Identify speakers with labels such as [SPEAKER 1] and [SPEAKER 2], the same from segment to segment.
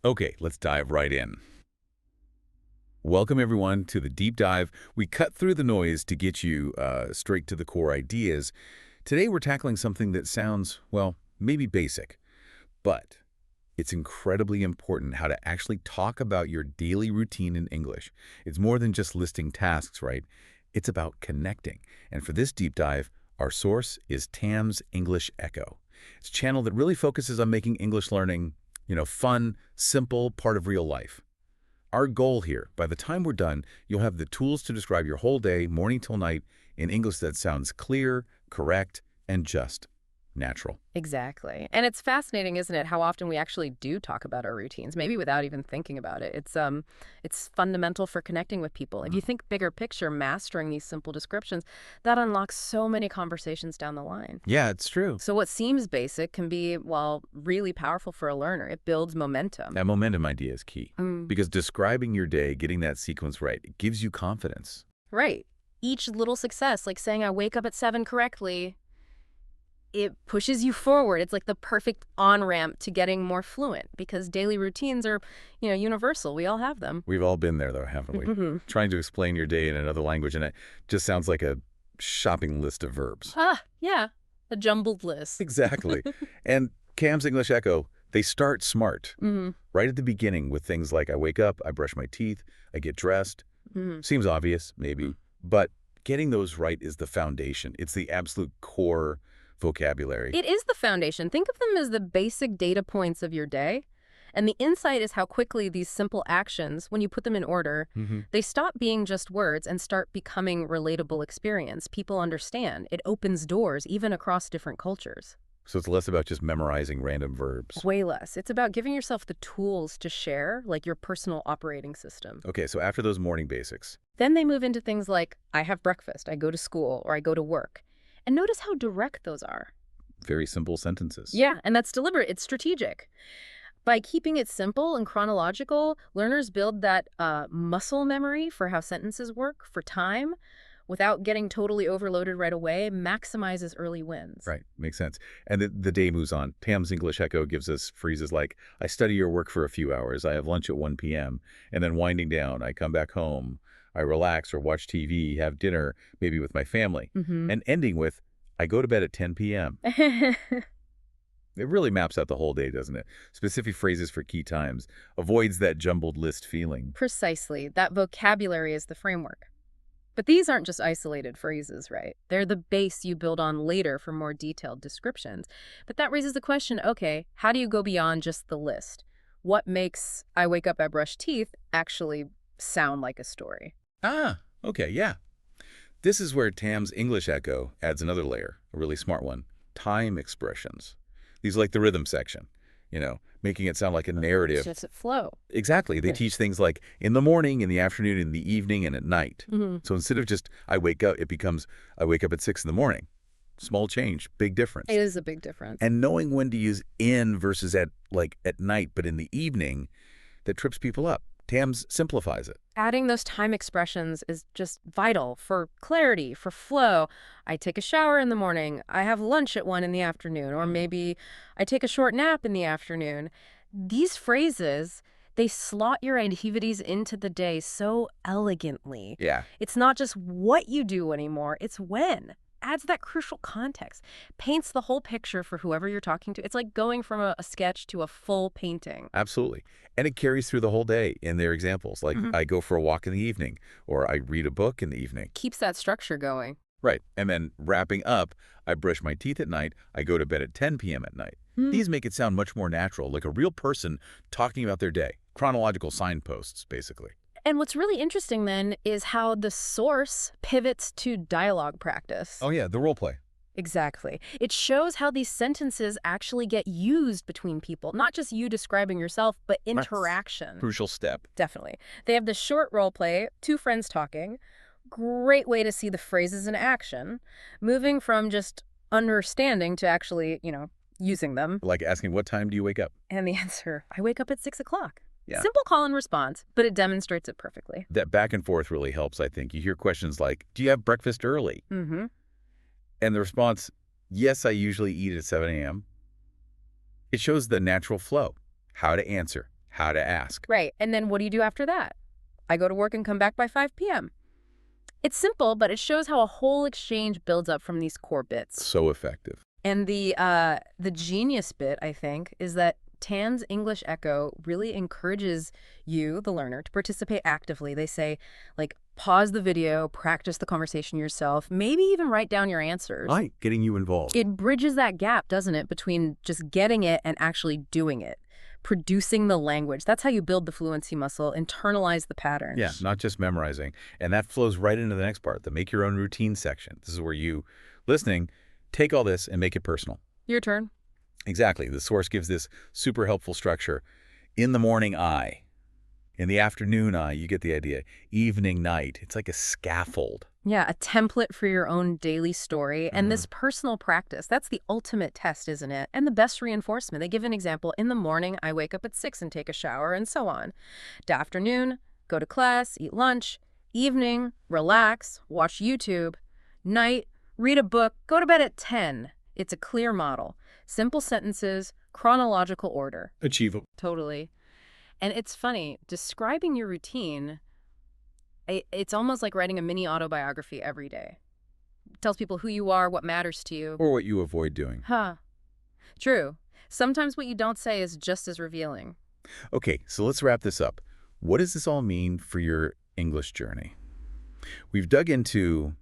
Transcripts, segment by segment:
[SPEAKER 1] Okay, let's dive right in. Welcome, everyone, to the deep dive. We cut through the noise to get you straight to the core ideas. Today, we're tackling something that sounds, well, maybe basic, but it's incredibly important how to actually talk about your daily routine in English. It's more than just listing tasks, right? It's about connecting. And for this deep dive, our source is Tam's English Echo. It's a channel that really focuses on making English learning, fun, simple, part of real life. Our goal here, by the time we're done, you'll have the tools to describe your whole day, morning till night, in English that sounds clear, correct, and just natural.
[SPEAKER 2] Exactly. And it's fascinating, isn't it, how often we actually do talk about our routines, maybe without even thinking about it. It's fundamental for connecting with people. If you think bigger picture, mastering these simple descriptions, that unlocks so many conversations down the line.
[SPEAKER 1] Yeah, it's true.
[SPEAKER 2] So what seems basic can be, well, really powerful for a learner. It builds momentum.
[SPEAKER 1] That momentum idea is key.
[SPEAKER 2] Mm.
[SPEAKER 1] Because describing your day, getting that sequence right, it gives you confidence.
[SPEAKER 2] Right. Each little success, like saying I wake up at 7 correctly, it pushes you forward. It's like the perfect on-ramp to getting more fluent because daily routines are, universal. We all have them.
[SPEAKER 1] We've all been there, though, haven't we? Trying to explain your day in another language, and it just sounds like a shopping list of verbs.
[SPEAKER 2] Yeah, a jumbled list.
[SPEAKER 1] Exactly. And Cam's English Echo, they start smart, right at the beginning with things like I wake up, I brush my teeth, I get dressed. Seems obvious, maybe, but getting those right is the foundation. It's the absolute core vocabulary.
[SPEAKER 2] It is the foundation. Think of them as the basic data points of your day. And the insight is how quickly these simple actions, when you put them in order, they stop being just words and start becoming relatable experience. People understand. It opens doors, even across different cultures.
[SPEAKER 1] So it's less about just memorizing random verbs.
[SPEAKER 2] Way less. It's about giving yourself the tools to share, like your personal operating system.
[SPEAKER 1] Okay, so after those morning basics.
[SPEAKER 2] Then they move into things like, I have breakfast, I go to school, or I go to work. And notice how direct those are.
[SPEAKER 1] Very simple sentences.
[SPEAKER 2] Yeah, and that's deliberate. It's strategic. By keeping it simple and chronological, learners build that muscle memory for how sentences work, for time, without getting totally overloaded right away, maximizes early wins.
[SPEAKER 1] Right, makes sense. And the day moves on. Tam's English Echo gives us phrases like, I study or work for a few hours, I have lunch at 1 p.m., and then winding down, I come back home, I relax or watch TV, have dinner, maybe with my family, and ending with, I go to bed at 10 p.m. It really maps out the whole day, doesn't it? Specific phrases for key times. Avoids that jumbled list feeling.
[SPEAKER 2] Precisely. That vocabulary is the framework. But these aren't just isolated phrases, right? They're the base you build on later for more detailed descriptions. But that raises the question, okay, how do you go beyond just the list? What makes I wake up, I brush teeth actually sound like a story?
[SPEAKER 1] Okay, yeah. This is where Tam's English Echo adds another layer, a really smart one. Time expressions. These are like the rhythm section, making it sound like a narrative.
[SPEAKER 2] It's just a flow.
[SPEAKER 1] Exactly. They teach things like in the morning, in the afternoon, in the evening, and at night. So instead of just I wake up, it becomes I wake up at 6 in the morning. Small change, big difference.
[SPEAKER 2] It is a big difference.
[SPEAKER 1] And knowing when to use in versus at night, but in the evening, that trips people up. Tams simplifies it.
[SPEAKER 2] Adding those time expressions is just vital for clarity, for flow. I take a shower in the morning. I have lunch at 1 in the afternoon, or maybe I take a short nap in the afternoon. These phrases, they slot your activities into the day so elegantly.
[SPEAKER 1] Yeah.
[SPEAKER 2] It's not just what you do anymore, it's when. Adds that crucial context, paints the whole picture for whoever you're talking to. It's like going from a sketch to a full painting.
[SPEAKER 1] Absolutely. And it carries through the whole day in their examples. Like I go for a walk in the evening, or I read a book in the evening.
[SPEAKER 2] Keeps that structure going.
[SPEAKER 1] Right. And then wrapping up, I brush my teeth at night, I go to bed at 10 p.m. at night. These make it sound much more natural, like a real person talking about their day. Chronological signposts, basically.
[SPEAKER 2] And what's really interesting then is how the source pivots to dialogue practice.
[SPEAKER 1] Oh, yeah, the role play.
[SPEAKER 2] Exactly. It shows how these sentences actually get used between people, not just you describing yourself, but interaction.
[SPEAKER 1] Crucial step.
[SPEAKER 2] Definitely. They have the short role play, two friends talking. Great way to see the phrases in action, moving from just understanding to actually, using them.
[SPEAKER 1] Like asking, what time do you wake up?
[SPEAKER 2] And the answer, I wake up at 6 o'clock.
[SPEAKER 1] Yeah.
[SPEAKER 2] Simple call and response, but it demonstrates it perfectly.
[SPEAKER 1] That back and forth really helps, I think. You hear questions like, do you have breakfast early? And the response, yes, I usually eat at 7 a.m. It shows the natural flow, how to answer, how to ask.
[SPEAKER 2] Right. And then what do you do after that? I go to work and come back by 5 p.m. It's simple, but it shows how a whole exchange builds up from these core bits.
[SPEAKER 1] So effective.
[SPEAKER 2] And the genius bit, I think, is that Tam's English Echo really encourages you, the learner, to participate actively. They say, like, pause the video, practice the conversation yourself, maybe even write down your answers.
[SPEAKER 1] Right, getting you involved.
[SPEAKER 2] It bridges that gap, doesn't it, between just getting it and actually doing it, producing the language. That's how you build the fluency muscle, internalize the patterns.
[SPEAKER 1] Yeah, not just memorizing. And that flows right into the next part, the make your own routine section. This is where you, listening, take all this and make it personal.
[SPEAKER 2] Your turn.
[SPEAKER 1] Exactly. The source gives this super helpful structure. In the morning, I. In the afternoon, I. You get the idea. Evening, night. It's like a scaffold.
[SPEAKER 2] Yeah, a template for your own daily story. And this personal practice, that's the ultimate test, isn't it? And the best reinforcement. They give an example. In the morning, I wake up at 6 and take a shower, and so on. Afternoon, go to class, eat lunch. Evening, relax, watch YouTube. Night, read a book, go to bed at 10. It's a clear model. Simple sentences, chronological order.
[SPEAKER 1] Achievable.
[SPEAKER 2] Totally. And it's funny, describing your routine, it's almost like writing a mini autobiography every day. It tells people who you are, what matters to you.
[SPEAKER 1] Or what you avoid doing.
[SPEAKER 2] Huh. True. Sometimes what you don't say is just as revealing.
[SPEAKER 1] Okay, so let's wrap this up. What does this all mean for your English journey? We've dug into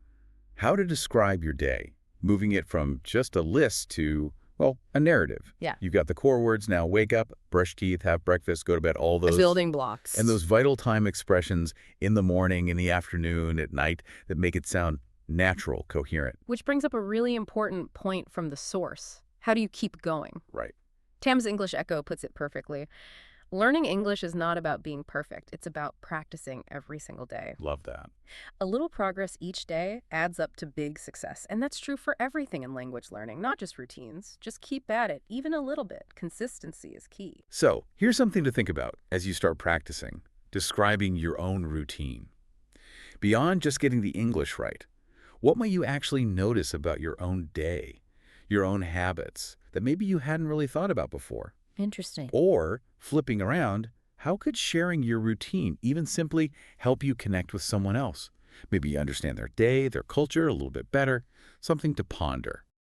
[SPEAKER 1] how to describe your day, moving it from just a list to, well, a narrative.
[SPEAKER 2] Yeah.
[SPEAKER 1] You've got the core words now: wake up, brush teeth, have breakfast, go to bed, all those.
[SPEAKER 2] Building blocks.
[SPEAKER 1] And those vital time expressions in the morning, in the afternoon, at night that make it sound natural, coherent.
[SPEAKER 2] Which brings up a really important point from the source. How do you keep going?
[SPEAKER 1] Right.
[SPEAKER 2] Tam's English Echo puts it perfectly. Learning English is not about being perfect. It's about practicing every single day.
[SPEAKER 1] Love that.
[SPEAKER 2] A little progress each day adds up to big success. And that's true for everything in language learning, not just routines. Just keep at it, even a little bit. Consistency is key.
[SPEAKER 1] So here's something to think about as you start practicing, describing your own routine. Beyond just getting the English right, what might you actually notice about your own day, your own habits, that maybe you hadn't really thought about before?
[SPEAKER 2] Interesting.
[SPEAKER 1] Or, flipping around, how could sharing your routine even simply help you connect with someone else? Maybe you understand their day, their culture a little bit better, something to ponder.